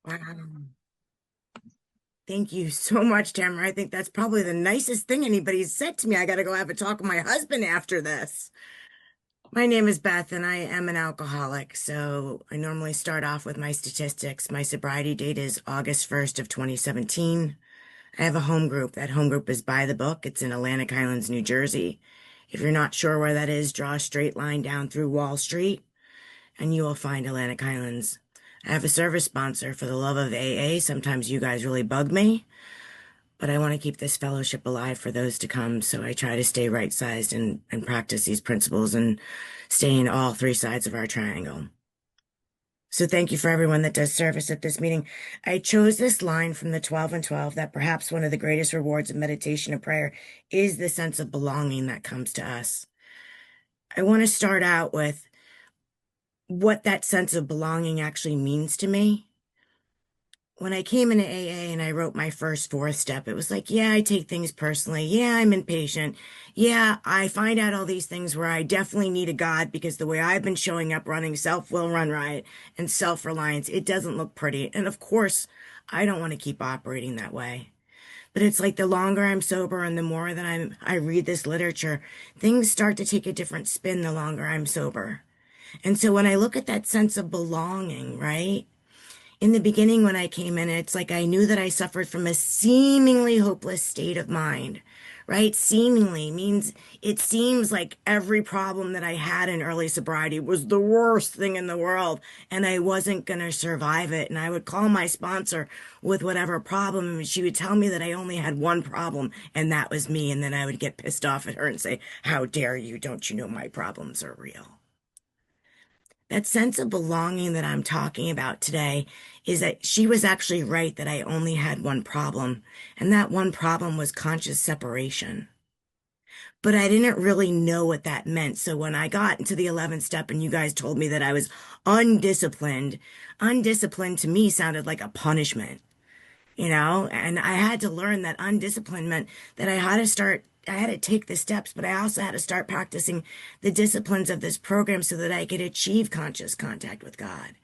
Wow. Thank you so much, Tamara. I think that's probably the nicest thing anybody's said to me. I got to go have a talk with my husband after this. My name is Beth, and I am an alcoholic. So I normally start off with my statistics. My sobriety date is August 1st of 2017. I have a home group. That home group is by the book. It's in Atlantic Highlands, New Jersey. If you're not sure where that is, draw a straight line down through Wall Street, and you will find Atlantic Highlands. I have a service sponsor for the love of AA. Sometimes you guys really bug me, but I want to keep this fellowship alive for those to come. So I try to stay right sized and practice these principles and stay in all three sides of our triangle. So thank you for everyone that does service at this meeting. I chose this line from the 12 and 12 that perhaps one of the greatest rewards of meditation and prayer is the sense of belonging that comes to us. I want to start out with what that sense of belonging actually means to me. When I came into AA and I wrote my first fourth step, it was like, yeah, I take things personally. Yeah, I'm impatient. Yeah, I find out all these things where I definitely need a God because the way I've been showing up running self-will run riot and self-reliance, it doesn't look pretty. And of course, I don't want to keep operating that way. But it's like the longer I'm sober and the more that I read this literature, things start to take a different spin the longer I'm sober. And so when I look at that sense of belonging, right? In the beginning, when I came in, it's like I knew that I suffered from a seemingly hopeless state of mind, right? Seemingly means it seems like every problem that I had in early sobriety was the worst thing in the world, and I wasn't going to survive it. And I would call my sponsor with whatever problem, and she would tell me that I only had one problem, and that was me. And then I would get pissed off at her and say, "How dare you? Don't you know my problems are real?" That sense of belonging that I'm talking about today is that she was actually right that I only had one problem, and that one problem was conscious separation. But I didn't really know what that meant. So when I got into the 11th step and you guys told me that I was undisciplined, undisciplined to me sounded like a punishment, and I had to learn that undisciplined meant that I had to take the steps, but I also had to start practicing the disciplines of this program so that I could achieve conscious contact with God.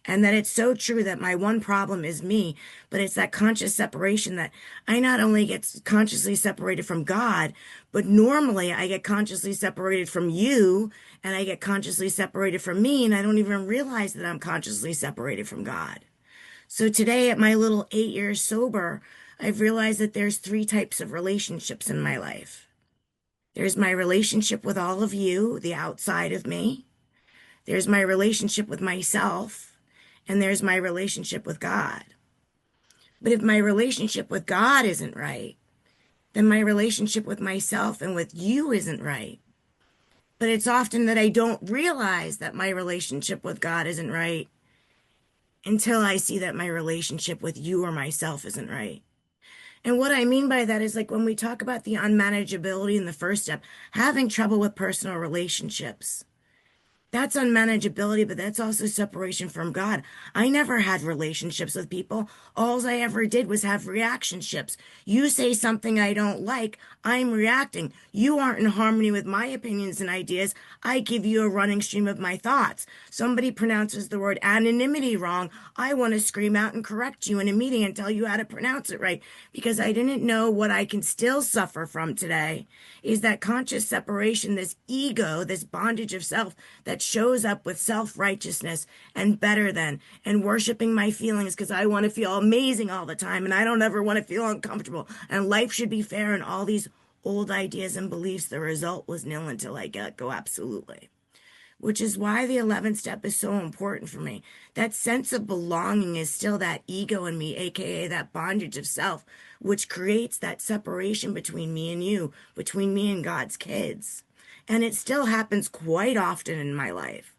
And that it's so true that my one problem is me, but it's that conscious separation that I not only get consciously separated from God, but normally I get consciously separated from you and I get consciously separated from me, and I don't even realize that I'm consciously separated from God. So today, at my little 8 years sober, I've realized that there's three types of relationships in my life. There's my relationship with all of you, the outside of me. There's my relationship with myself. And there's my relationship with God. But if my relationship with God isn't right, then my relationship with myself and with you isn't right. But it's often that I don't realize that my relationship with God isn't right until I see that my relationship with you or myself isn't right. And what I mean by that is like when we talk about the unmanageability in the first step, having trouble with personal relationships. That's unmanageability, but that's also separation from God. I never had relationships with people. All I ever did was have reactionships. You say something I don't like, I'm reacting. You aren't in harmony with my opinions and ideas. I give you a running stream of my thoughts. Somebody pronounces the word anonymity wrong. I want to scream out and correct you in a meeting and tell you how to pronounce it right because I didn't know what I can still suffer from today is that conscious separation, this ego, this bondage of self that shows up with self-righteousness and better than and worshiping my feelings because I want to feel amazing all the time and I don't ever want to feel uncomfortable and life should be fair and all these old ideas and beliefs. The result was nil until I let go absolutely. Which is why the 11th step is so important for me. That sense of belonging is still that ego in me, aka that bondage of self, which creates that separation between me and you, between me and God's kids. And it still happens quite often in my life.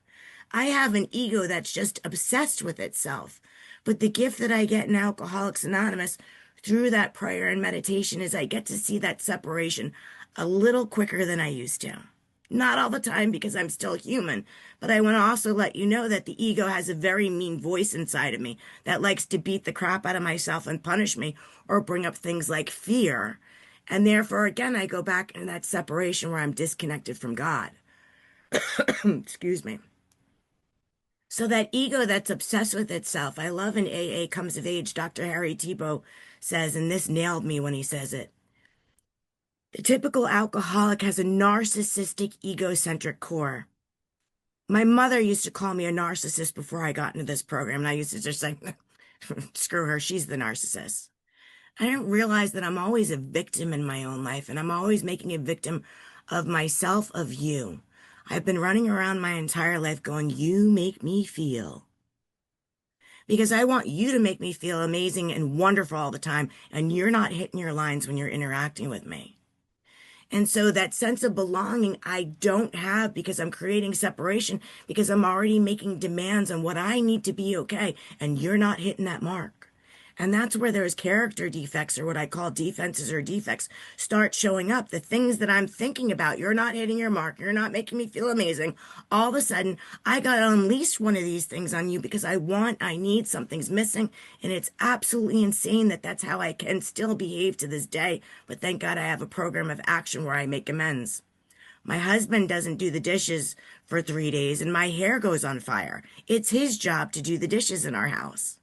I have an ego that's just obsessed with itself. But the gift that I get in Alcoholics Anonymous through that prayer and meditation is I get to see that separation a little quicker than I used to. Not all the time because I'm still human, but I want to also let you know that the ego has a very mean voice inside of me that likes to beat the crap out of myself and punish me or bring up things like fear. And therefore, again, I go back in that separation where I'm disconnected from God. Excuse me. So that ego that's obsessed with itself, I love in AA Comes of Age, Dr. Harry Tebow says, and this nailed me when he says it. The typical alcoholic has a narcissistic, egocentric core. My mother used to call me a narcissist before I got into this program, and I used to just say, screw her, she's the narcissist. I didn't realize that I'm always a victim in my own life, and I'm always making a victim of myself, of you. I've been running around my entire life going, you make me feel. Because I want you to make me feel amazing and wonderful all the time, and you're not hitting your lines when you're interacting with me. And so that sense of belonging I don't have because I'm creating separation because I'm already making demands on what I need to be okay, and you're not hitting that mark. And that's where those character defects, or what I call defenses or defects, start showing up. The things that I'm thinking about, you're not hitting your mark, you're not making me feel amazing. All of a sudden, I got to unleash one of these things on you because I need, something's missing. And it's absolutely insane that that's how I can still behave to this day. But thank God I have a program of action where I make amends. My husband doesn't do the dishes for 3 days and my hair goes on fire. It's his job to do the dishes in our house.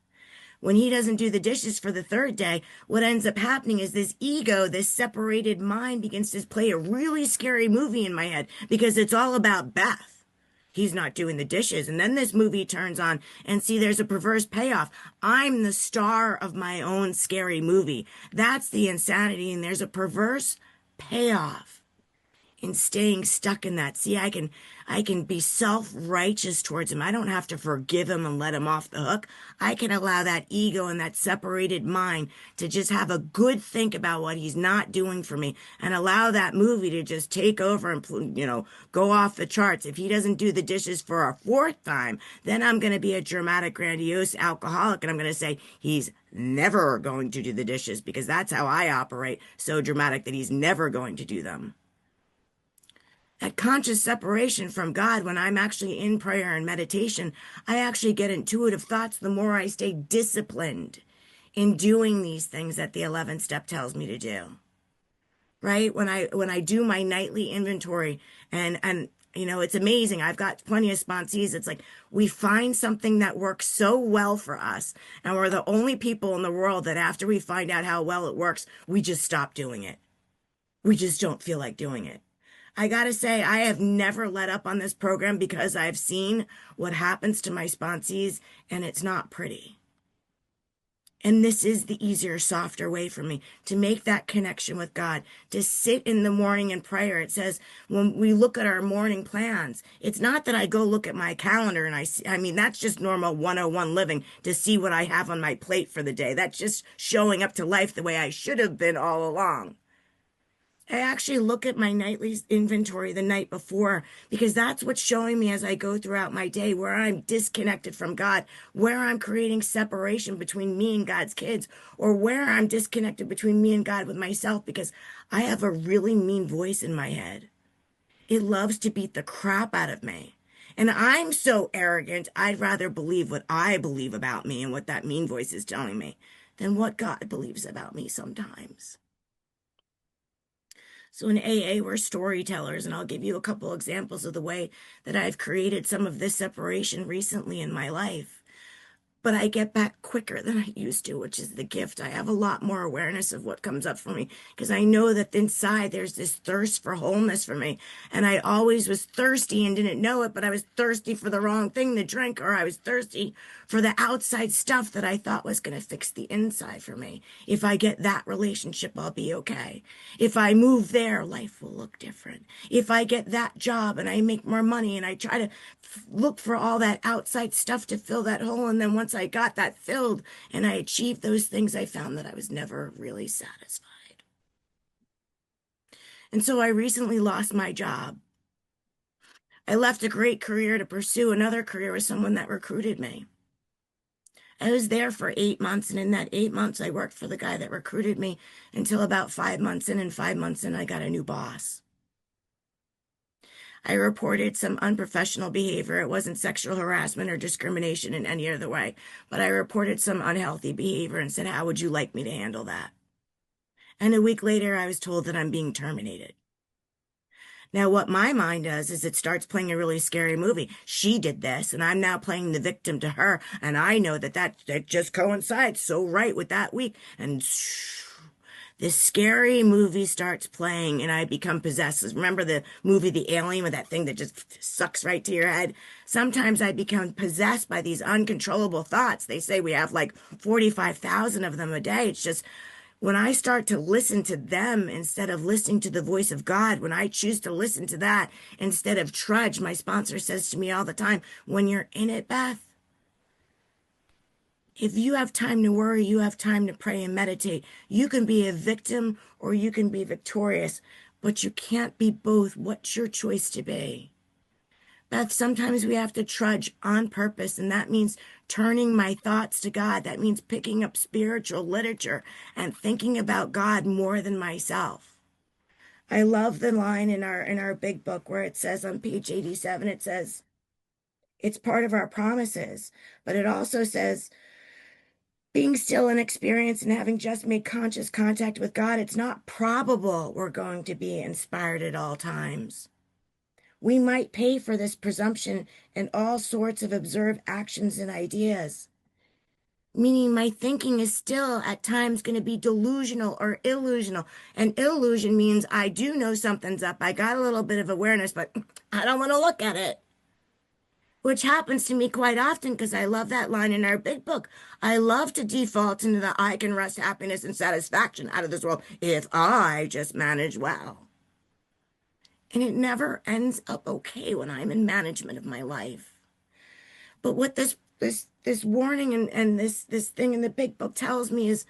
When he doesn't do the dishes for the third day, what ends up happening is this ego, this separated mind begins to play a really scary movie in my head because it's all about Beth. He's not doing the dishes. And then this movie turns on and see, there's a perverse payoff. I'm the star of my own scary movie. That's the insanity. And there's a perverse payoff in staying stuck in that. See, I can be self-righteous towards him. I don't have to forgive him and let him off the hook. I can allow that ego and that separated mind to just have a good think about what he's not doing for me and allow that movie to just take over and, go off the charts. If he doesn't do the dishes for a fourth time, then I'm going to be a dramatic, grandiose alcoholic and I'm going to say he's never going to do the dishes because that's how I operate. So dramatic that he's never going to do them. That conscious separation from God, when I'm actually in prayer and meditation, I actually get intuitive thoughts the more I stay disciplined in doing these things that the 11th step tells me to do. Right? When I do my nightly inventory and it's amazing. I've got plenty of sponsees. It's like we find something that works so well for us, and we're the only people in the world that after we find out how well it works, we just stop doing it. We just don't feel like doing it. I gotta say, I have never let up on this program because I've seen what happens to my sponsees, and it's not pretty. And this is the easier, softer way for me to make that connection with God, to sit in the morning in prayer. It says when we look at our morning plans, it's not that I go look at my calendar and that's just normal 101 living to see what I have on my plate for the day. That's just showing up to life the way I should have been all along. I actually look at my nightly inventory the night before because that's what's showing me as I go throughout my day where I'm disconnected from God, where I'm creating separation between me and God's kids, or where I'm disconnected between me and God with myself because I have a really mean voice in my head. It loves to beat the crap out of me. And I'm so arrogant, I'd rather believe what I believe about me and what that mean voice is telling me than what God believes about me sometimes. So in AA, we're storytellers, and I'll give you a couple examples of the way that I've created some of this separation recently in my life. But I get back quicker than I used to, which is the gift. I have a lot more awareness of what comes up for me because I know that inside there's this thirst for wholeness for me. And I always was thirsty and didn't know it, but I was thirsty for the wrong thing to drink, or I was thirsty for the outside stuff that I thought was going to fix the inside for me. If I get that relationship, I'll be okay. If I move there, life will look different. If I get that job and I make more money and I try to look for all that outside stuff to fill that hole, and then once I got that filled and I achieved those things, I found that I was never really satisfied. And so I recently lost my job. I left a great career to pursue another career with someone that recruited me. I was there for 8 months, and in that 8 months, I worked for the guy that recruited me until about 5 months in, and 5 months in, I got a new boss. I reported some unprofessional behavior. It wasn't sexual harassment or discrimination in any other way, but I reported some unhealthy behavior and said, how would you like me to handle that? And a week later, I was told that I'm being terminated. Now, what my mind does is it starts playing a really scary movie. She did this, and I'm now playing the victim to her, and I know that just coincides so right with that week. And this scary movie starts playing, and I become possessed. Remember the movie The Alien with that thing that just sucks right to your head? Sometimes I become possessed by these uncontrollable thoughts. They say we have like 45,000 of them a day. It's just when I start to listen to them instead of listening to the voice of God, when I choose to listen to that instead of trudge, my sponsor says to me all the time, when you're in it, Beth, if you have time to worry, you have time to pray and meditate. You can be a victim or you can be victorious, but you can't be both. What's your choice to be? Beth, sometimes we have to trudge on purpose, and that means turning my thoughts to God. That means picking up spiritual literature and thinking about God more than myself. I love the line in our big book where it says on page 87, it says, it's part of our promises, but it also says, being still in experience and having just made conscious contact with God, it's not probable we're going to be inspired at all times. We might pay for this presumption in all sorts of observed actions and ideas, meaning my thinking is still at times going to be delusional or illusional. And illusion means I do know something's up. I got a little bit of awareness, but I don't want to look at it, which happens to me quite often because I love that line in our big book. I love to default into the I can wrest happiness and satisfaction out of this world if I just manage well. And it never ends up okay when I'm in management of my life. But what this warning and this thing in the big book tells me is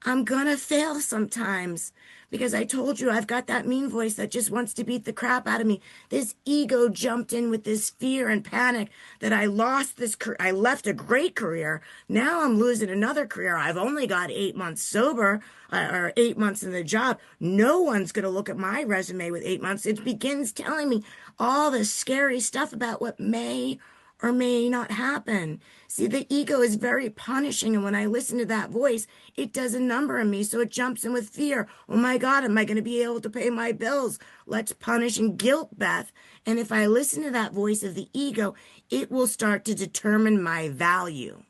I'm gonna fail sometimes because I told you I've got that mean voice that just wants to beat the crap out of me. This ego jumped in with this fear and panic that I lost I left a great career. Now I'm losing another career. I've only got 8 months sober or 8 months in the job. No one's gonna look at my resume with 8 months. It begins telling me all this scary stuff about what may or may not happen. See, the ego is very punishing, and when I listen to that voice, it does a number on me, so it jumps in with fear. Oh my God, am I going to be able to pay my bills? Let's punish and guilt Beth. And if I listen to that voice of the ego, it will start to determine my value,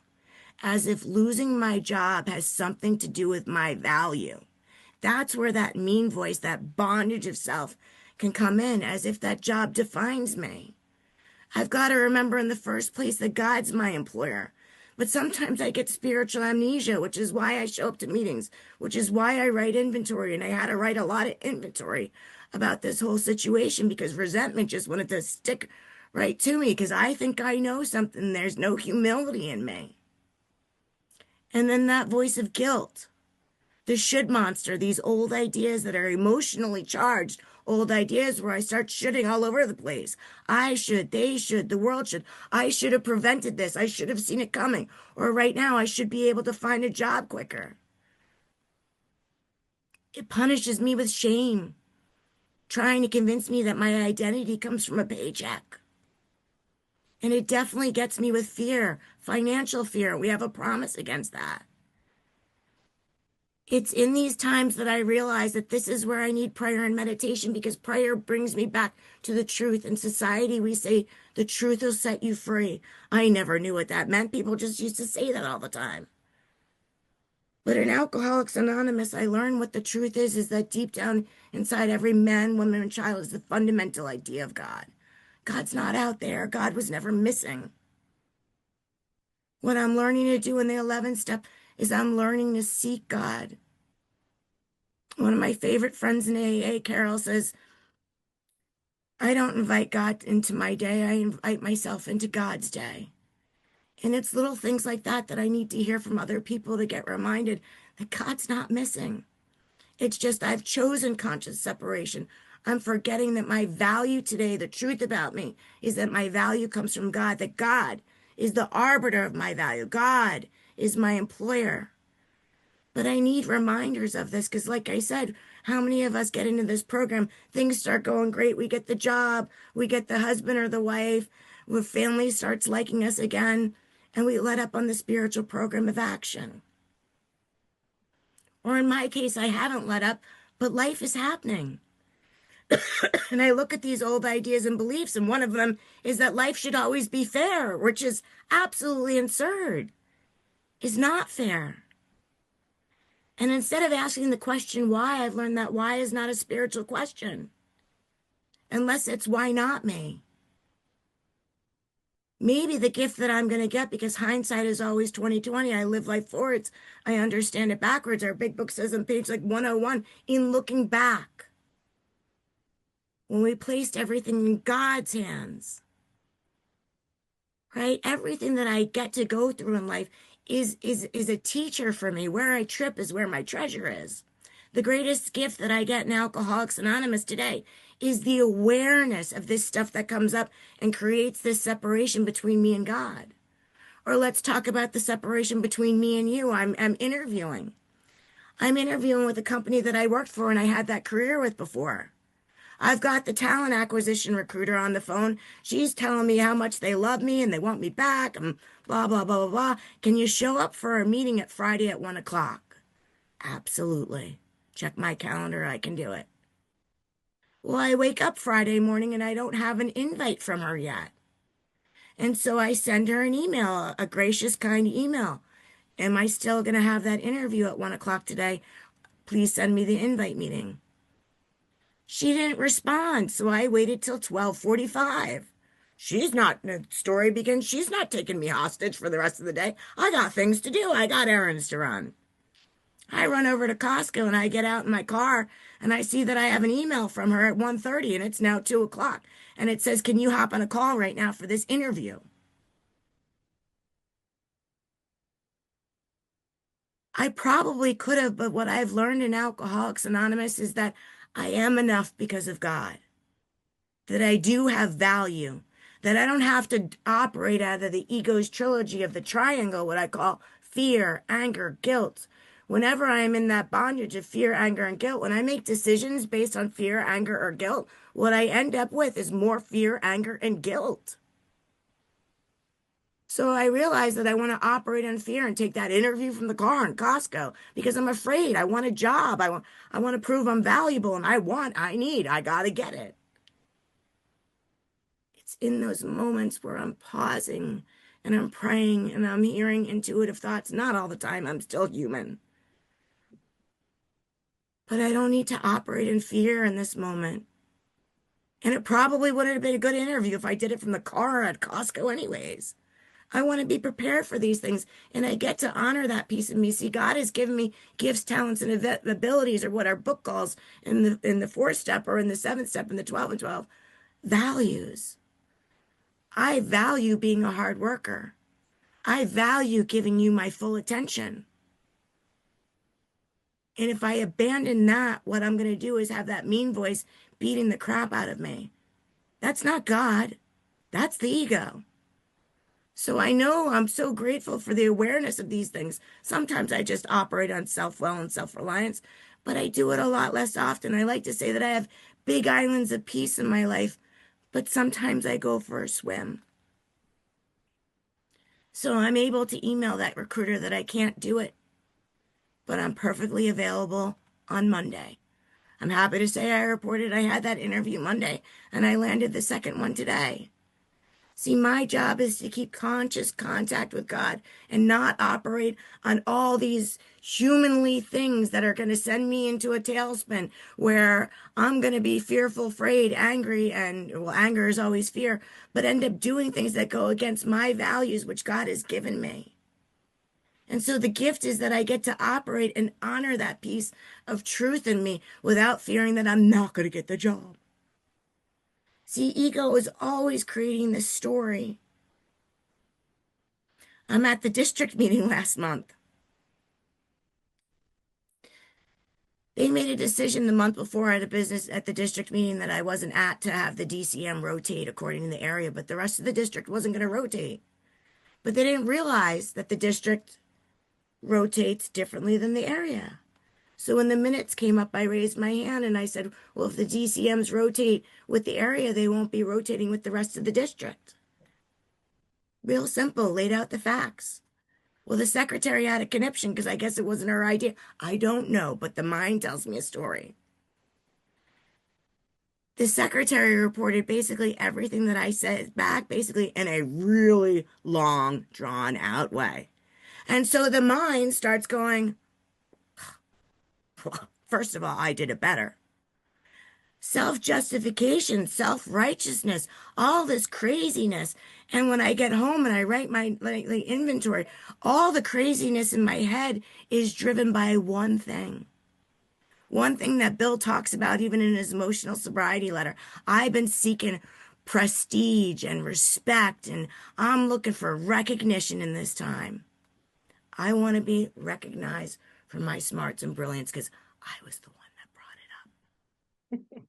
as if losing my job has something to do with my value. That's where that mean voice, that bondage of self, can come in, as if that job defines me. I've got to remember in the first place that God's my employer. But sometimes I get spiritual amnesia, which is why I show up to meetings, which is why I write inventory. And I had to write a lot of inventory about this whole situation because resentment just wanted to stick right to me because I think I know something. There's no humility in me. And then that voice of guilt, the should monster, these old ideas that are emotionally charged, old ideas where I start shoulding all over the place. I should, they should, the world should. I should have prevented this. I should have seen it coming. Or right now, I should be able to find a job quicker. It punishes me with shame, trying to convince me that my identity comes from a paycheck. And it definitely gets me with fear, financial fear. We have a promise against that. It's in these times that I realize that this is where I need prayer and meditation because prayer brings me back to the truth. In society, we say the truth will set you free. I never knew what that meant. People just used to say that all the time. But in Alcoholics Anonymous, I learned what the truth is that deep down inside every man, woman, and child is the fundamental idea of God. God's not out there. God was never missing. What I'm learning to do in the 11th step is I'm learning to seek God. One of my favorite friends in AA, Carol, says, I don't invite God into my day. I invite myself into God's day. And it's little things like that that I need to hear from other people to get reminded that God's not missing. It's just I've chosen conscious separation. I'm forgetting that my value today, the truth about me, is that my value comes from God, that God is the arbiter of my value. God is my employer. But I need reminders of this because, like I said, how many of us get into this program? Things start going great. We get the job, we get the husband or the wife, the family starts liking us again, and we let up on the spiritual program of action. Or in my case, I haven't let up, but life is happening. And I look at these old ideas and beliefs, and one of them is that life should always be fair, which is absolutely absurd, is not fair. And instead of asking the question why, I've learned that why is not a spiritual question, unless it's why not me? Maybe the gift that I'm going to get, because hindsight is always 2020. I live life forwards. I understand it backwards. Our big book says on page like 101, in looking back, when we placed everything in God's hands, right? Everything that I get to go through in life is a teacher for me. Where I trip is where my treasure is. The greatest gift that I get in Alcoholics Anonymous today is the awareness of this stuff that comes up and creates this separation between me and God. Or let's talk about the separation between me and you. I'm interviewing. I'm interviewing with a company that I worked for and I had that career with before. I've got the talent acquisition recruiter on the phone. She's telling me how much they love me and they want me back and blah, blah, blah, blah, blah. Can you show up for a meeting at Friday at 1 o'clock? Absolutely. Check my calendar. I can do it. Well, I wake up Friday morning and I don't have an invite from her yet. And so I send her an email, a gracious, kind email. Am I still going to have that interview at 1 o'clock today? Please send me the invite meeting. She didn't respond, so I waited till 12:45. She's not, the story begins, she's not taking me hostage for the rest of the day. I got things to do. I got errands to run. I run over to Costco and I get out in my car and I see that I have an email from her at 1:30 and it's now 2 o'clock. And it says, can you hop on a call right now for this interview? I probably could have, but what I've learned in Alcoholics Anonymous is that I am enough because of God, that I do have value, that I don't have to operate out of the ego's trilogy of the triangle, what I call fear, anger, guilt. Whenever I am in that bondage of fear, anger, and guilt, when I make decisions based on fear, anger, or guilt, what I end up with is more fear, anger, and guilt. So I realized that I want to operate in fear and take that interview from the car in Costco because I'm afraid. I want a job. I want to prove I'm valuable and I got to get it. It's in those moments where I'm pausing and I'm praying and I'm hearing intuitive thoughts. Not all the time. I'm still human. But I don't need to operate in fear in this moment. And it probably would have been a good interview if I did it from the car at Costco anyways. I want to be prepared for these things, and I get to honor that piece of me. See, God has given me gifts, talents, and abilities, or what our book calls in the fourth step, or in the seventh step, in the 12 and 12, values. I value being a hard worker. I value giving you my full attention. And if I abandon that, what I'm going to do is have that mean voice beating the crap out of me. That's not God. That's the ego. So I know I'm so grateful for the awareness of these things. Sometimes I just operate on self-will and self-reliance, but I do it a lot less often. I like to say that I have big islands of peace in my life, but sometimes I go for a swim. So I'm able to email that recruiter that I can't do it, but I'm perfectly available on Monday. I'm happy to say I reported I had that interview Monday and I landed the second one today. See, my job is to keep conscious contact with God and not operate on all these humanly things that are going to send me into a tailspin where I'm going to be fearful, afraid, angry, and well, anger is always fear, but end up doing things that go against my values, which God has given me. And so the gift is that I get to operate and honor that piece of truth in me without fearing that I'm not going to get the job. See, ego is always creating this story. I'm at the district meeting last month. They made a decision the month before at a business at the district meeting that I wasn't at to have the DCM rotate according to the area, but the rest of the district wasn't going to rotate. But they didn't realize that the district rotates differently than the area. So when the minutes came up, I raised my hand and I said, well, if the DCMs rotate with the area, they won't be rotating with the rest of the district. Real simple, laid out the facts. Well, the secretary had a conniption because I guess it wasn't her idea. I don't know, but the mind tells me a story. The secretary reported basically everything that I said back, basically in a really long, drawn out way. And so the mind starts going, well, first of all, I did it better. Self-justification, self-righteousness, all this craziness. And when I get home and I write my like inventory, all the craziness in my head is driven by one thing. One thing that Bill talks about even in his emotional sobriety letter. I've been seeking prestige and respect, and I'm looking for recognition in this time. I want to be recognized for my smarts and brilliance because I was the one that brought it up.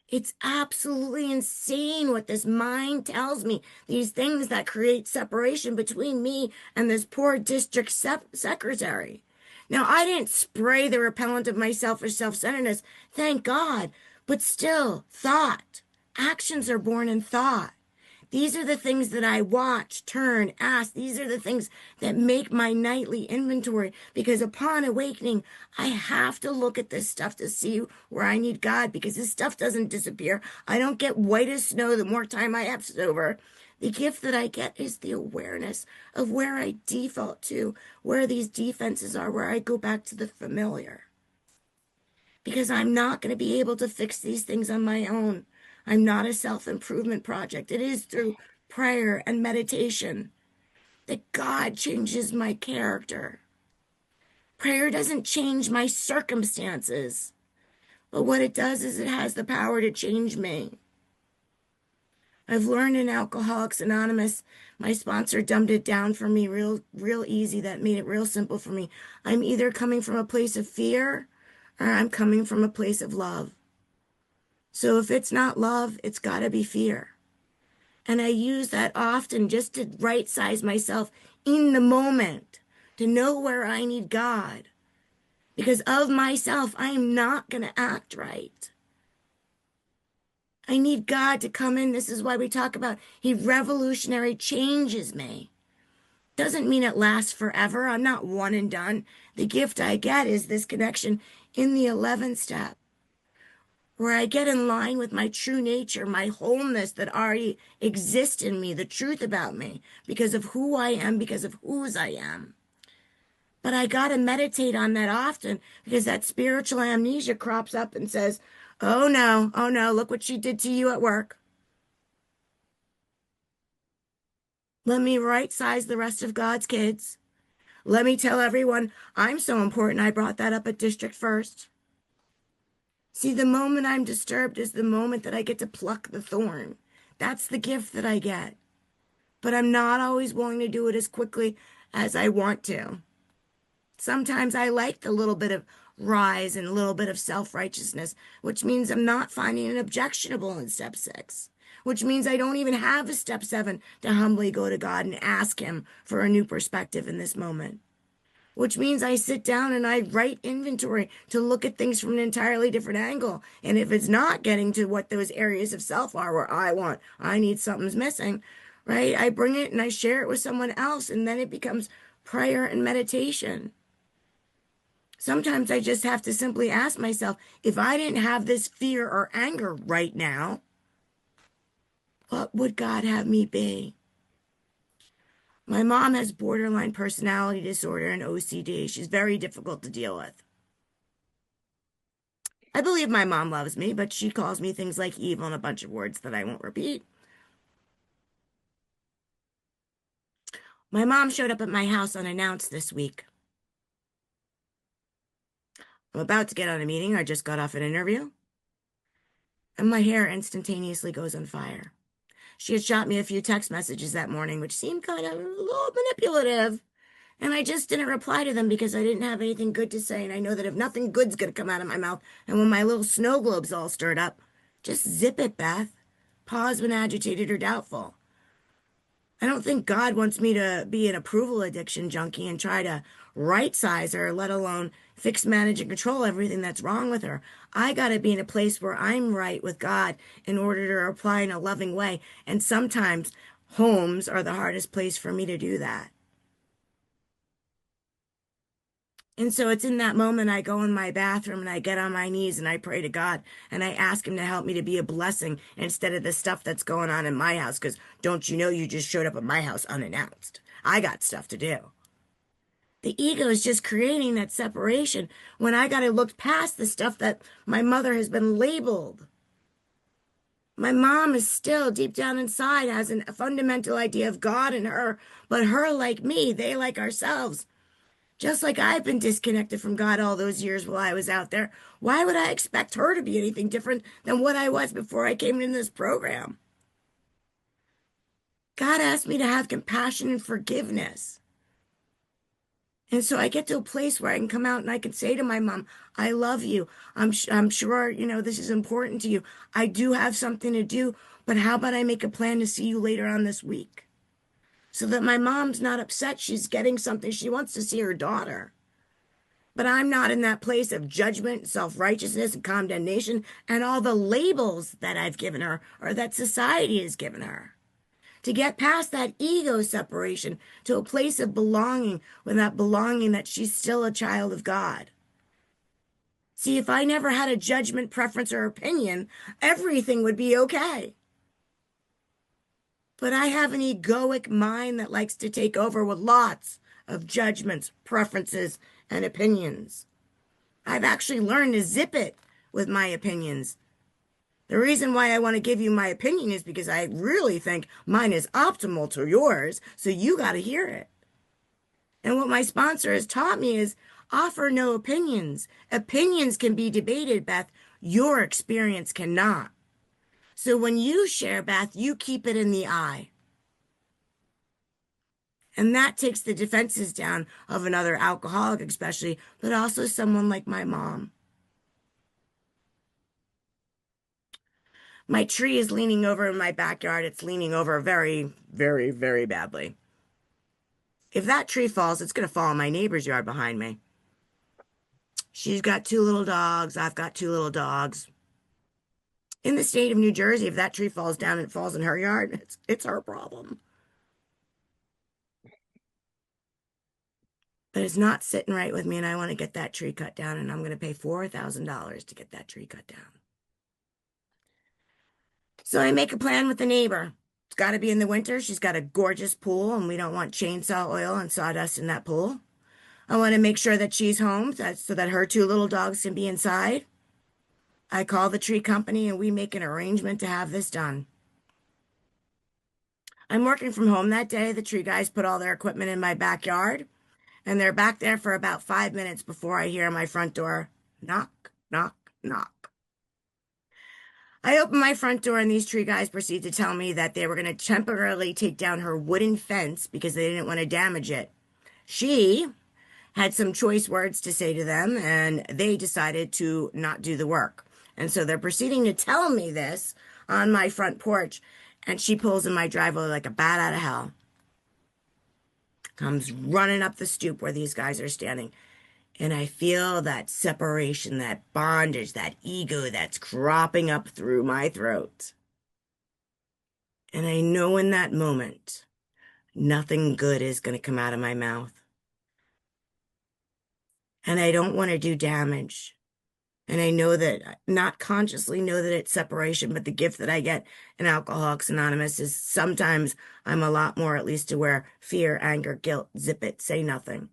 It's absolutely insane what this mind tells me. These things that create separation between me and this poor district secretary. Now, I didn't spray the repellent of my selfish self-centeredness, thank God, but still, thought. Actions are born in thought. These are the things that I watch, turn, ask. These are the things that make my nightly inventory because upon awakening, I have to look at this stuff to see where I need God because this stuff doesn't disappear. I don't get white as snow the more time I have sober. The gift that I get is the awareness of where I default to, where these defenses are, where I go back to the familiar because I'm not going to be able to fix these things on my own. I'm not a self-improvement project. It is through prayer and meditation that God changes my character. Prayer doesn't change my circumstances, but what it does is it has the power to change me. I've learned in Alcoholics Anonymous, my sponsor dumbed it down for me real easy. That made it real simple for me. I'm either coming from a place of fear or I'm coming from a place of love. So if it's not love, it's got to be fear. And I use that often just to right size myself in the moment, to know where I need God. Because of myself, I am not going to act right. I need God to come in. This is why we talk about He revolutionary changes me. Doesn't mean it lasts forever. I'm not one and done. The gift I get is this connection in the 11th step, where I get in line with my true nature, my wholeness that already exists in me, the truth about me, because of who I am, because of whose I am. But I got to meditate on that often because that spiritual amnesia crops up and says, oh no, look what she did to you at work. Let me right size the rest of God's kids. Let me tell everyone I'm so important. I brought that up at district first. See, the moment I'm disturbed is the moment that I get to pluck the thorn. That's the gift that I get. But I'm not always willing to do it as quickly as I want to. Sometimes I like the little bit of rise and a little bit of self-righteousness, which means I'm not finding it objectionable in step 6, which means I don't even have a step 7 to humbly go to God and ask Him for a new perspective in this moment. Which means I sit down and I write inventory to look at things from an entirely different angle. And if it's not getting to what those areas of self are where I need something's missing, right? I bring it and I share it with someone else, and then it becomes prayer and meditation. Sometimes I just have to simply ask myself, if I didn't have this fear or anger right now, what would God have me be? My mom has borderline personality disorder and OCD. She's very difficult to deal with. I believe my mom loves me, but she calls me things like evil and a bunch of words that I won't repeat. My mom showed up at my house unannounced this week. I'm about to get on a meeting. I just got off an interview, and my hair instantaneously goes on fire. She had shot me a few text messages that morning, which seemed kind of a little manipulative. And I just didn't reply to them because I didn't have anything good to say. And I know that if nothing good's going to come out of my mouth, and when my little snow globe's all stirred up, just zip it, Beth. Pause when agitated or doubtful. I don't think God wants me to be an approval addiction junkie and try to right size her, let alone fix, manage, and control everything that's wrong with her. I got to be in a place where I'm right with God in order to reply in a loving way. And sometimes homes are the hardest place for me to do that. And so it's in that moment I go in my bathroom and I get on my knees and I pray to God and I ask him to help me to be a blessing instead of the stuff that's going on in my house. Because don't you know you just showed up at my house unannounced? I got stuff to do. The ego is just creating that separation when I got to look past the stuff that my mother has been labeled. My mom is still deep down inside has a fundamental idea of God in her, but her, like me, they like ourselves. Just like I've been disconnected from God all those years while I was out there, why would I expect her to be anything different than what I was before I came into this program? God asked me to have compassion and forgiveness. And so I get to a place where I can come out and I can say to my mom, I love you. I'm sure, this is important to you. I do have something to do, but how about I make a plan to see you later on this week? So that my mom's not upset she's getting something. She wants to see her daughter. But I'm not in that place of judgment, self-righteousness, and condemnation, and all the labels that I've given her or that society has given her. To get past that ego separation to a place of belonging, with that belonging that she's still a child of God. See, if I never had a judgment, preference, or opinion, everything would be okay. But I have an egoic mind that likes to take over with lots of judgments, preferences, and opinions. I've actually learned to zip it with my opinions. The reason why I want to give you my opinion is because I really think mine is optimal to yours, so you got to hear it. And what my sponsor has taught me is offer no opinions. Opinions can be debated, Beth. Your experience cannot. So when you share, Beth, you keep it in the eye. And that takes the defenses down of another alcoholic, especially, but also someone like my mom. My tree is leaning over in my backyard. It's leaning over very, very, very badly. If that tree falls, it's going to fall in my neighbor's yard behind me. She's got two little dogs. I've got two little dogs. In the state of New Jersey, if that tree falls down and it falls in her yard, it's her problem. But it's not sitting right with me, and I want to get that tree cut down, and I'm going to pay $4,000 to get that tree cut down. So I make a plan with the neighbor. It's got to be in the winter. She's got a gorgeous pool, and we don't want chainsaw oil and sawdust in that pool. I want to make sure that she's home so that her two little dogs can be inside. I call the tree company and we make an arrangement to have this done. I'm working from home that day. The tree guys put all their equipment in my backyard, and they're back there for about 5 minutes before I hear my front door knock, knock, knock. I open my front door, and these tree guys proceed to tell me that they were going to temporarily take down her wooden fence because they didn't want to damage it. She had some choice words to say to them, and they decided to not do the work. And so they're proceeding to tell me this on my front porch, and she pulls in my driveway like a bat out of hell. Comes running up the stoop where these guys are standing. And I feel that separation, that bondage, that ego that's cropping up through my throat. And I know in that moment, nothing good is going to come out of my mouth. And I don't want to do damage. And I know that, not consciously know that it's separation, but the gift that I get in Alcoholics Anonymous is sometimes I'm a lot more, at least, to where fear, anger, guilt, zip it, say nothing.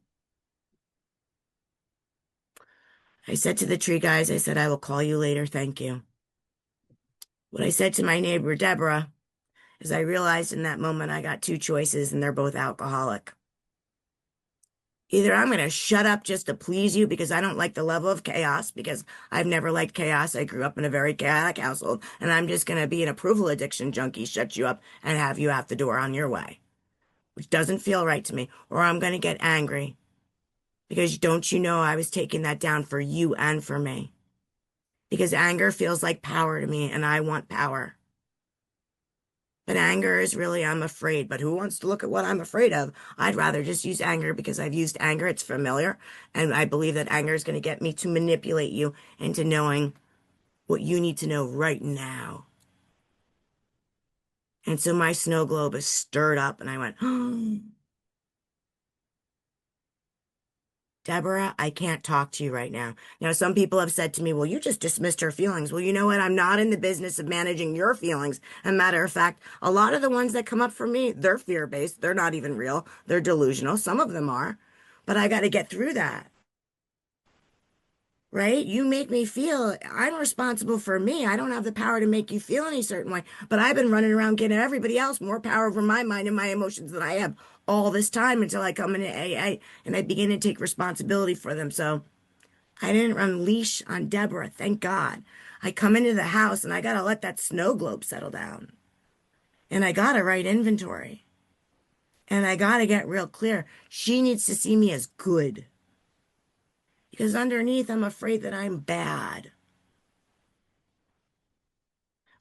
I said to the tree guys, I said, I will call you later. Thank you. What I said to my neighbor, Deborah, is I realized in that moment I got two choices and they're both alcoholic. Either I'm going to shut up just to please you because I don't like the level of chaos, because I've never liked chaos. I grew up in a very chaotic household, and I'm just going to be an approval addiction junkie, shut you up, and have you out the door on your way, which doesn't feel right to me. Or I'm going to get angry because don't you know I was taking that down for you and for me? Because anger feels like power to me, and I want power. But anger is really, I'm afraid. But who wants to look at what I'm afraid of? I'd rather just use anger because I've used anger. It's familiar. And I believe that anger is going to get me to manipulate you into knowing what you need to know right now. And so my snow globe is stirred up and I went, oh, Deborah, I can't talk to you right now. Now, some people have said to me, well, you just dismissed her feelings. Well, you know what? I'm not in the business of managing your feelings. A matter of fact, a lot of the ones that come up for me, they're fear-based. They're not even real. They're delusional. Some of them are. But I got to get through that, right? You make me feel I'm responsible for me. I don't have the power to make you feel any certain way. But I've been running around getting everybody else more power over my mind and my emotions than I have all this time until I come into AA and I begin to take responsibility for them. So, I didn't unleash on Deborah, thank God. I come into the house and I gotta let that snow globe settle down. And I gotta write inventory. And I gotta get real clear. She needs to see me as good. Because underneath, I'm afraid that I'm bad.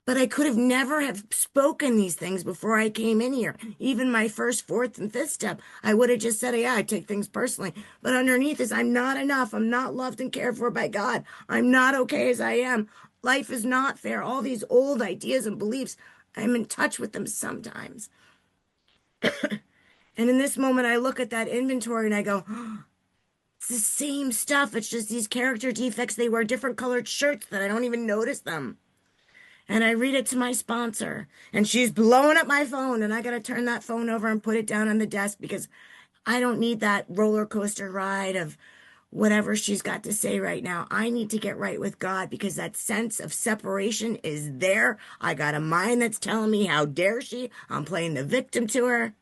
But I could have never have spoken these things before I came in here. Even my first, fourth, and fifth step, I would have just said, yeah, I take things personally. But underneath is I'm not enough. I'm not loved and cared for by God. I'm not okay as I am. Life is not fair. All these old ideas and beliefs, I'm in touch with them sometimes. And in this moment, I look at that inventory and I go, oh, it's the same stuff. It's just these character defects. They wear different colored shirts that I don't even notice them. And I read it to my sponsor, and she's blowing up my phone, and I got to turn that phone over and put it down on the desk because I don't need that roller coaster ride of whatever she's got to say right now. I need to get right with God because that sense of separation is there. I got a mind that's telling me, how dare she? I'm playing the victim to her.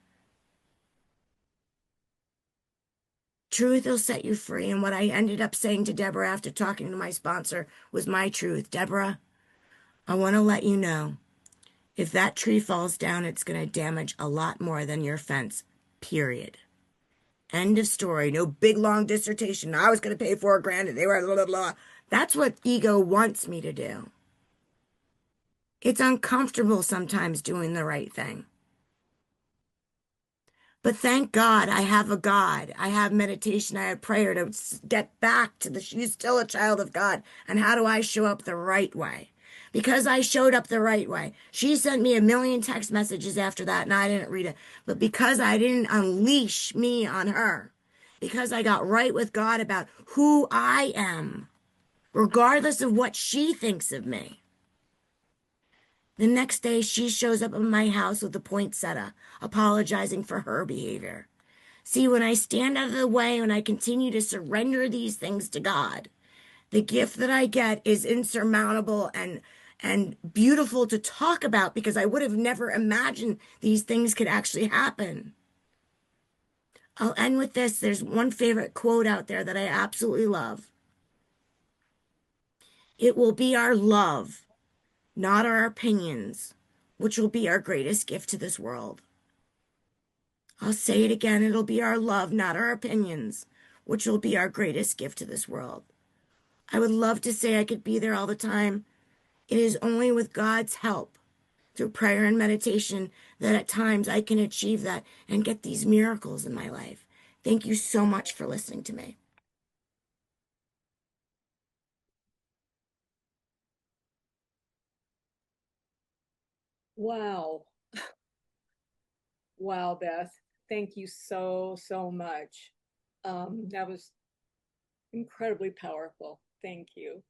Truth will set you free. And what I ended up saying to Deborah after talking to my sponsor was my truth. Deborah, I want to let you know. If that tree falls down, it's going to damage a lot more than your fence, period. End of story. No big long dissertation. I was going to pay $4,000 and they were blah, blah, blah. That's what ego wants me to do. It's uncomfortable sometimes doing the right thing. But thank God I have a God. I have meditation. I have prayer to get back to she's still a child of God. And how do I show up the right way? Because I showed up the right way. She sent me a million text messages after that and I didn't read it. But because I didn't unleash me on her, because I got right with God about who I am, regardless of what she thinks of me. The next day, she shows up at my house with a poinsettia, apologizing for her behavior. See, when I stand out of the way, when I continue to surrender these things to God, the gift that I get is insurmountable and beautiful to talk about because I would have never imagined these things could actually happen. I'll end with this. There's one favorite quote out there that I absolutely love. It will be our love, not our opinions, which will be our greatest gift to this world. I'll say it again. It'll be our love, not our opinions, which will be our greatest gift to this world. I would love to say I could be there all the time. It is only with God's help, through prayer and meditation, that at times I can achieve that and get these miracles in my life. Thank you so much for listening to me. Wow. Wow, Beth. Thank you so, so much. That was incredibly powerful. Thank you.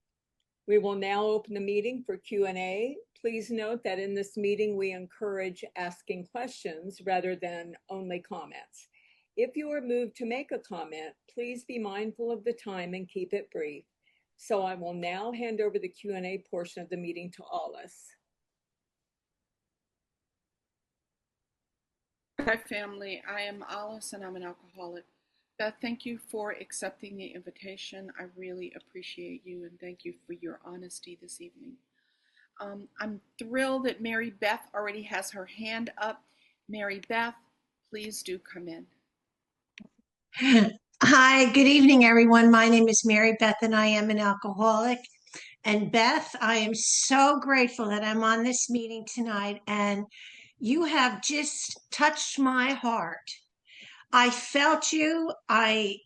We will now open the meeting for Q&A. Please note that in this meeting, we encourage asking questions rather than only comments. If you are moved to make a comment, please be mindful of the time and keep it brief. So I will now hand over the Q&A portion of the meeting to Alice. Hi, family. I am Alice and I'm an alcoholic. Beth, thank you for accepting the invitation. I really appreciate you and thank you for your honesty this evening. I'm thrilled that Mary Beth already has her hand up. Mary Beth, please do come in. Hi, good evening, everyone. My name is Mary Beth, and I am an alcoholic. And Beth, I am so grateful that I'm on this meeting tonight, and you have just touched my heart. I felt you. I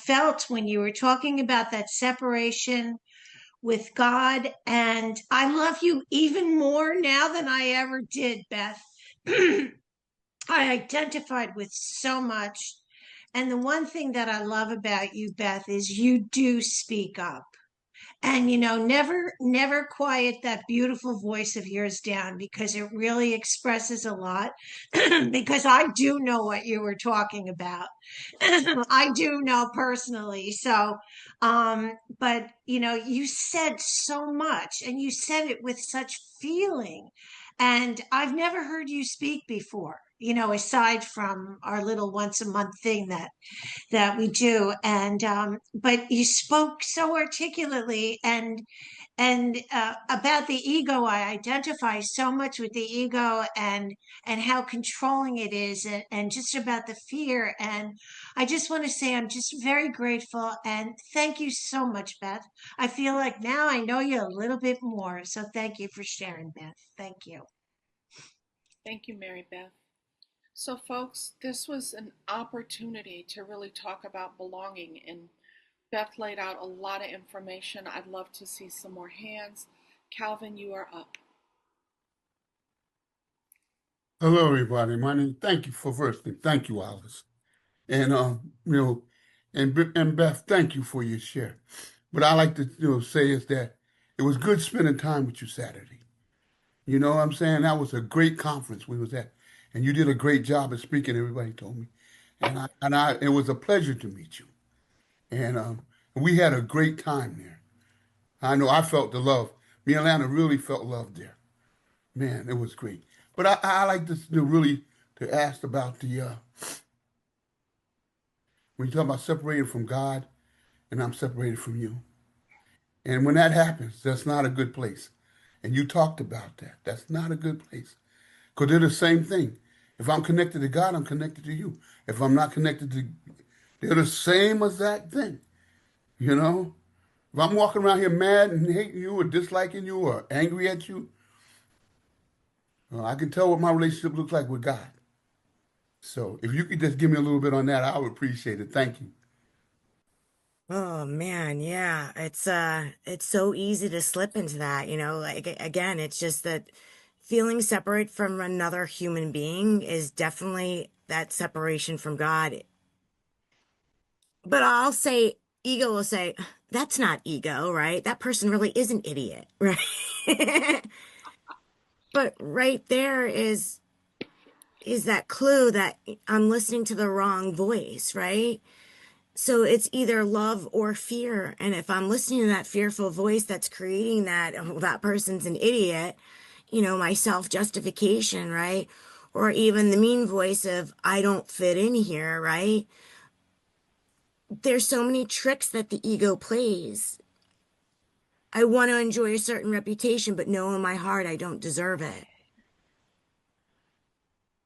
felt when you were talking about that separation with God, and I love you even more now than I ever did, Beth. I identified with so much. And the one thing that I love about you, Beth, is you do speak up. And never quiet that beautiful voice of yours down because it really expresses a lot. Because I do know what you were talking about. I do know personally. So, but you said so much and you said it with such feeling. And I've never heard you speak before, aside from our little once a month thing that we do. And but you spoke so articulately and about the ego. I identify so much with the ego and how controlling it is, and just about the fear. And I just want to say I'm just very grateful and thank you so much, Beth. I feel like now I know you a little bit more, so thank you for sharing, Beth. Thank you. Thank you, Mary Beth. So, folks, this was an opportunity to really talk about belonging, and Beth laid out a lot of information. I'd love to see some more hands. Calvin, you are up. Hello, everybody. Thank you for first thing. Thank you, Alice. And, and Beth, thank you for your share. What I like to, say is that it was good spending time with you Saturday. You know what I'm saying? That was a great conference we was at. And you did a great job of speaking, everybody told me. It was a pleasure to meet you. And we had a great time there. I know I felt the love. Me and Lana really felt love there. Man, it was great. But I like to really to ask about the when you talk about separating from God and I'm separated from you. And when that happens, that's not a good place. And you talked about that. That's not a good place. Because they're the same thing. If I'm connected to God, I'm connected to you. If I'm not connected to, they're the same exact thing. You know? If I'm walking around here mad and hating you or disliking you or angry at you, I can tell what my relationship looks like with God. So if you could just give me a little bit on that, I would appreciate it. Thank you. Oh man, yeah. It's so easy to slip into that, like again, it's just that feeling separate from another human being is definitely that separation from God. But I'll say ego will say, that's not ego, right? That person really is an idiot, right? But right there is that clue that I'm listening to the wrong voice, right? So it's either love or fear. And if I'm listening to that fearful voice that's creating that, oh, that person's an idiot, my self-justification, right? Or even the mean voice of, I don't fit in here, right? There's so many tricks that the ego plays. I want to enjoy a certain reputation, but know in my heart I don't deserve it.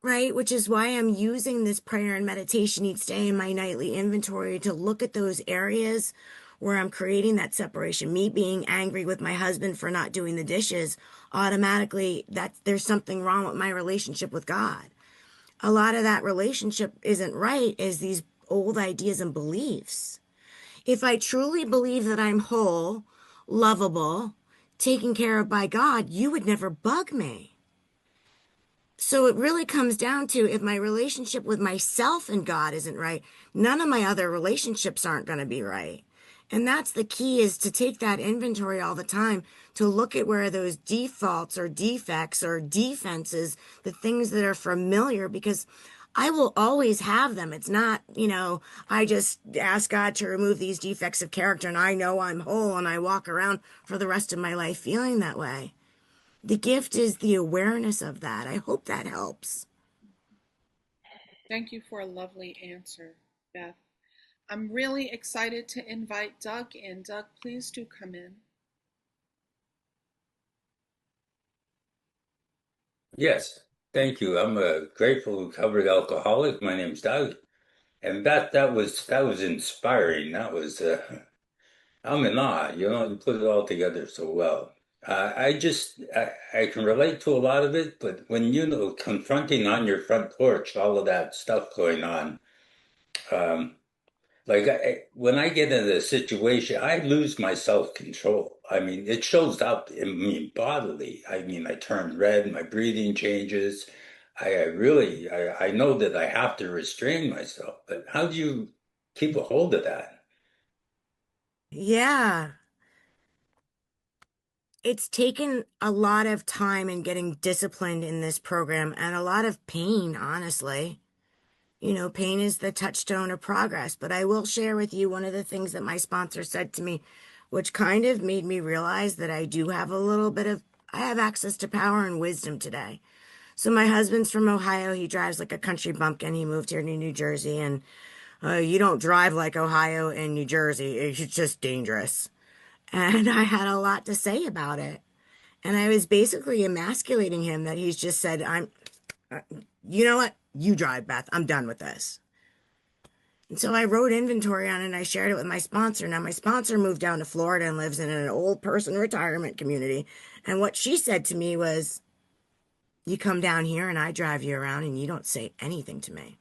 Right? Which is why I'm using this prayer and meditation each day in my nightly inventory to look at those areas where I'm creating that separation. Me being angry with my husband for not doing the dishes, automatically that there's something wrong with my relationship with God. A lot of that relationship isn't right is these old ideas and beliefs. If I truly believe that I'm whole, lovable, taken care of by God, you would never bug me. So it really comes down to if my relationship with myself and God isn't right, none of my other relationships aren't going to be right. And that's the key is to take that inventory all the time to look at where those defaults or defects or defenses, the things that are familiar, because I will always have them. It's not, I just ask God to remove these defects of character and I know I'm whole and I walk around for the rest of my life feeling that way. The gift is the awareness of that. I hope that helps. Thank you for a lovely answer, Beth. I'm really excited to invite Doug in. Doug, please do come in. Yes, thank you. I'm a grateful recovered alcoholic. My name's Doug. And that was inspiring. I'm in awe. You put it all together so well. I can relate to a lot of it, but when confronting on your front porch all of that stuff going on, um, when I get in a situation, I lose my self-control. I mean, it shows up in me bodily. I mean, I turn red, my breathing changes. I know that I have to restrain myself, but how do you keep a hold of that? Yeah, it's taken a lot of time in getting disciplined in this program and a lot of pain, honestly. You know, pain is the touchstone of progress. But I will share with you one of the things that my sponsor said to me, which kind of made me realize that I have access to power and wisdom today. So my husband's from Ohio. He drives like a country bumpkin. He moved here to New Jersey, and you don't drive like Ohio and New Jersey. It's just dangerous. And I had a lot to say about it. And I was basically emasculating him that he's just said, uh, you know what? You drive, Beth. I'm done with this. And so I wrote inventory on it and I shared it with my sponsor. Now, my sponsor moved down to Florida and lives in an old person retirement community. And what she said to me was, you come down here and I drive you around and you don't say anything to me.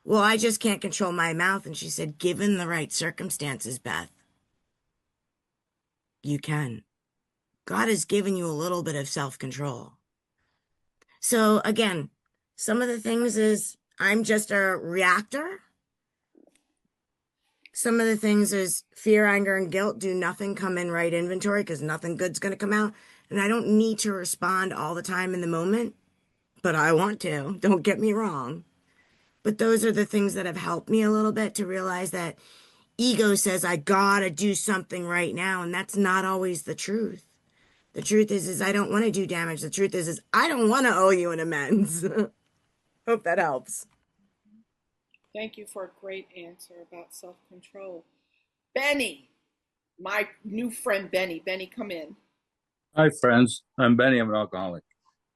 Well, I just can't control my mouth. And she said, given the right circumstances, Beth, you can. God has given you a little bit of self-control. So again, some of the things is I'm just a reactor. Some of the things is fear, anger, and guilt do nothing, come in right inventory because nothing good's going to come out. And I don't need to respond all the time in the moment, but I want to. Don't get me wrong. But those are the things that have helped me a little bit to realize that ego says I gotta do something right now, and that's not always the truth. The truth is I don't want to do damage. The truth is I don't want to owe you an amends. Hope that helps. Thank you for a great answer about self-control. Benny, my new friend Benny. Benny, come in. Hi, friends. I'm Benny. I'm an alcoholic.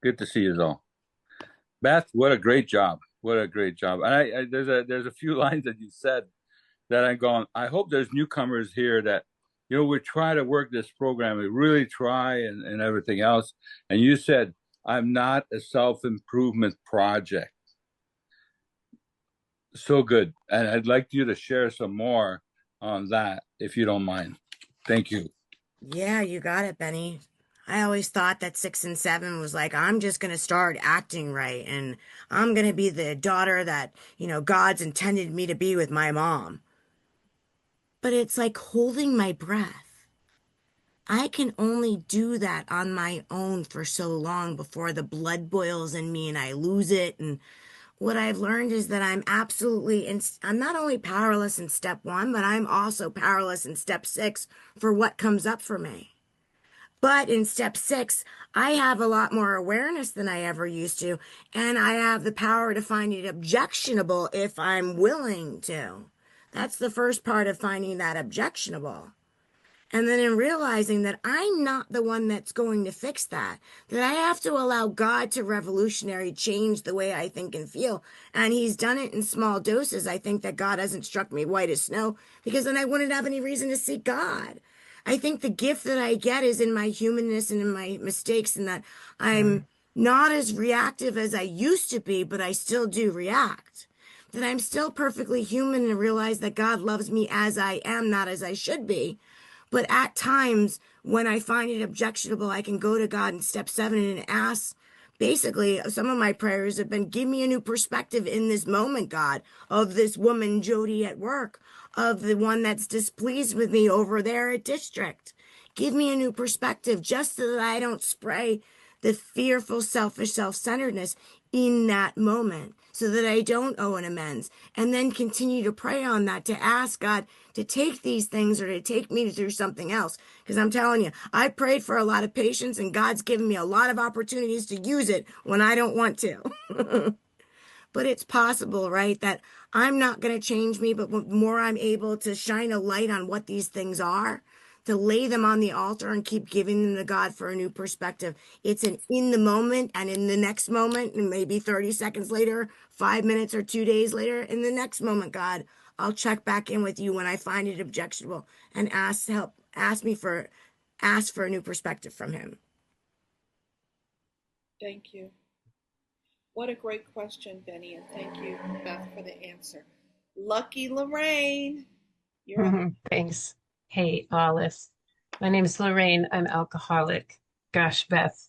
Good to see you all. Beth, what a great job. What a great job. And there's a few lines that you said that I'm going, I hope there's newcomers here that, we try to work this program. We really try and everything else. And you said, I'm not a self-improvement project. So good. And I'd like you to share some more on that, if you don't mind. Thank you. Yeah, you got it, Benny. I always thought that 6 and 7 was like, I'm just going to start acting right and I'm going to be the daughter that, God's intended me to be with my mom. But it's like holding my breath. I can only do that on my own for so long before the blood boils in me and I lose it. And what I've learned is that I'm not only powerless in step 1, but I'm also powerless in step 6 for what comes up for me. But in step 6, I have a lot more awareness than I ever used to, and I have the power to find it objectionable if I'm willing to. That's the first part of finding that objectionable. And then in realizing that I'm not the one that's going to fix that I have to allow God to revolutionary change the way I think and feel. And he's done it in small doses. I think that God hasn't struck me white as snow because then I wouldn't have any reason to seek God. I think the gift that I get is in my humanness and in my mistakes, and that I'm not as reactive as I used to be, but I still do react. That I'm still perfectly human and realize that God loves me as I am, not as I should be. But at times when I find it objectionable, I can go to God in step 7 and ask. Basically, some of my prayers have been, give me a new perspective in this moment, God, of this woman, Jody, at work, of the one that's displeased with me over there at district. Give me a new perspective just so that I don't spray the fearful, selfish self-centeredness in that moment so that I don't owe an amends. And then continue to pray on that, to ask God to take these things or to take me through something else. Because I'm telling you, I prayed for a lot of patience and God's given me a lot of opportunities to use it when I don't want to. But it's possible, right? That I'm not going to change me, but the more I'm able to shine a light on what these things are, to lay them on the altar and keep giving them to God for a new perspective. It's an in the moment and in the next moment, and maybe 30 seconds later, 5 minutes or 2 days later, in the next moment, God, I'll check back in with you when I find it objectionable and ask for a new perspective from him. Thank you. What a great question, Benny, and thank you, Beth, for the answer. Lucky Lorraine, you're up. Thanks. Hey, Alice. My name is Lorraine. I'm alcoholic. Gosh, Beth,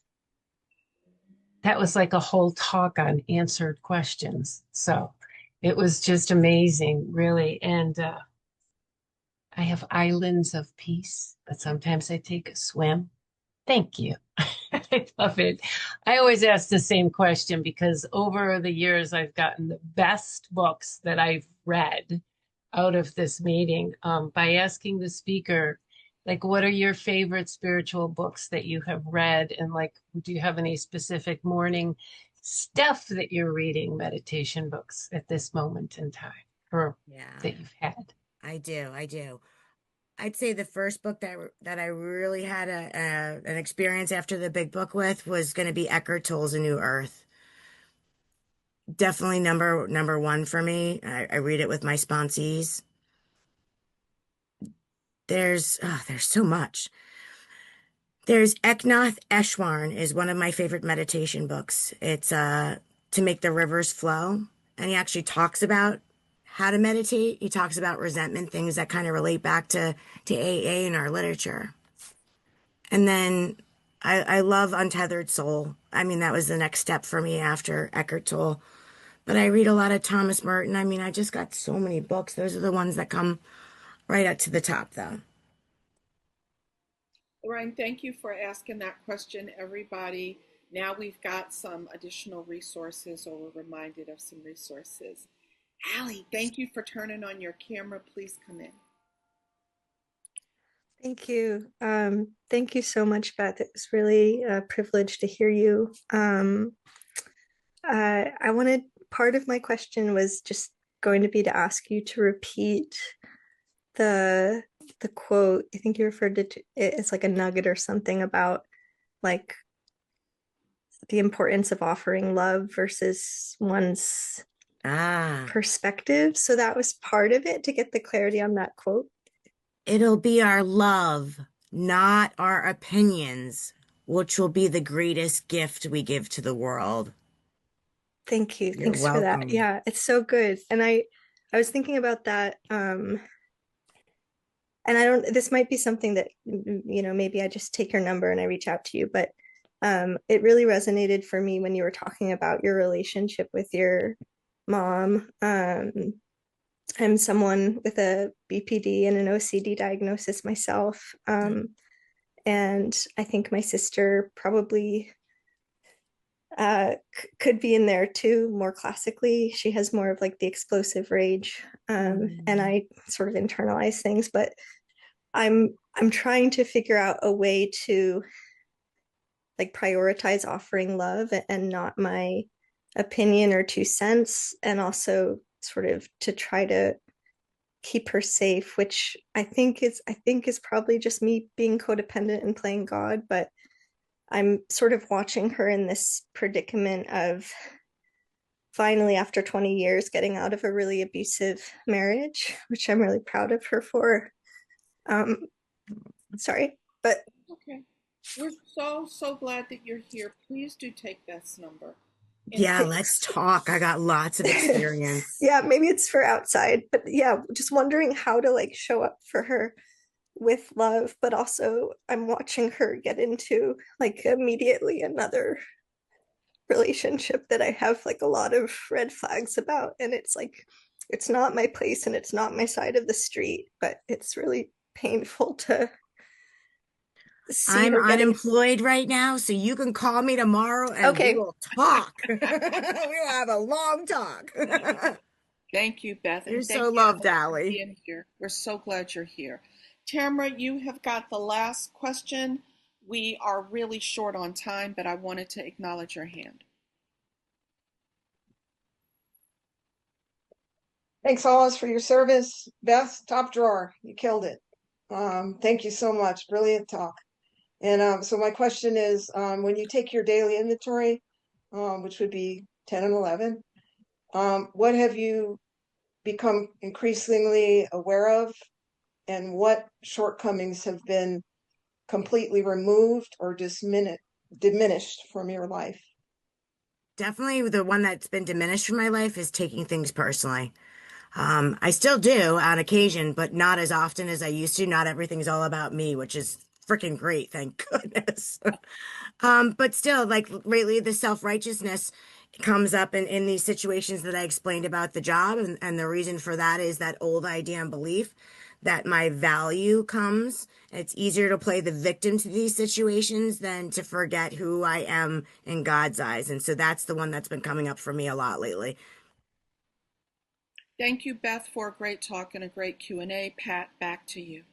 that was like a whole talk on answered questions. So it was just amazing, really. And I have islands of peace, but sometimes I take a swim. Thank you. I love it. I always ask the same question because over the years, I've gotten the best books that I've read out of this meeting by asking the speaker, like, what are your favorite spiritual books that you have read? And like, do you have any specific morning stuff that you're reading, meditation books at this moment in time, or Yeah, that you've had? I do. I do. I'd say the first book that I really had an experience after the big book with was going to be Eckhart Tolle's A New Earth. Definitely number one for me. I read it with my sponsees. There's so much. There's Eknath Eshwarn is one of my favorite meditation books. It's To Make the Rivers Flow, and he actually talks about how to meditate. He talks about resentment, things that kind of relate back to AA in our literature. And then I love Untethered Soul. I mean, that was the next step for me after Eckhart Tolle. But I read a lot of Thomas Merton. I mean, I just got so many books. Those are the ones that come right up to the top, though. Lorraine, thank you for asking that question, everybody. Now we've got some additional resources, or we're reminded of some resources. Allie, thank you for turning on your camera. Please come in. Thank you. Thank you so much, Beth. It was really a privilege to hear you. I wanted, part of my question was just going to be to ask you to repeat the quote. I think you referred to it as like a nugget or something about like the importance of offering love versus one's perspective. So that was part of it, to get the clarity on that quote. It'll be our love, not our opinions, which will be the greatest gift we give to the world. Thank you. You're Thanks for that. welcome. Yeah, it's so good. And I was thinking about that. And I don't, this might be something that, maybe I just take your number and I reach out to you, but it really resonated for me when you were talking about your relationship with your mom. I'm someone with a BPD and an OCD diagnosis myself. And I think my sister probably could be in there too, more classically. She has more of like the explosive rage, and I sort of internalize things, but I'm trying to figure out a way to like prioritize offering love and not my opinion or 2 cents, and also sort of to try to keep her safe, which I think is probably just me being codependent and playing God, but I'm sort of watching her in this predicament of finally, after 20 years, getting out of a really abusive marriage, which I'm really proud of her for. Sorry, but Okay. We're so glad that you're here. Please do take Beth's number. Yeah, let's talk. I got lots of experience. Yeah, maybe it's for outside, but yeah, just wondering how to like show up for her with love, but also I'm watching her get into like immediately another relationship that I have like a lot of red flags about, and it's like it's not my place and it's not my side of the street, but it's really painful to see I'm her getting. unemployed right now, so you can call me tomorrow and Okay. we will talk. We will have a long talk. Thank you, Beth. You're And thank so you loved, for Allie. being here. We're so glad you're here. Tamara, you have got the last question. We are really short on time, but I wanted to acknowledge your hand. Thanks, Alice, for your service. Beth, top drawer. You killed it. Thank you so much. Brilliant talk. And so my question is, when you take your daily inventory, which would be 10 and 11, what have you become increasingly aware of, and what shortcomings have been completely removed or diminished from your life? Definitely the one that's been diminished from my life is taking things personally. I still do on occasion, but not as often as I used to. Not everything's all about me, which is freaking great, thank goodness. But still, like lately, the self-righteousness comes up in these situations that I explained about the job. And the reason for that is that old idea and belief that my value comes. It's easier to play the victim to these situations than to forget who I am in God's eyes. And so that's the one that's been coming up for me a lot lately. Thank you, Beth, for a great talk and a great Q&A. Pat, back to you.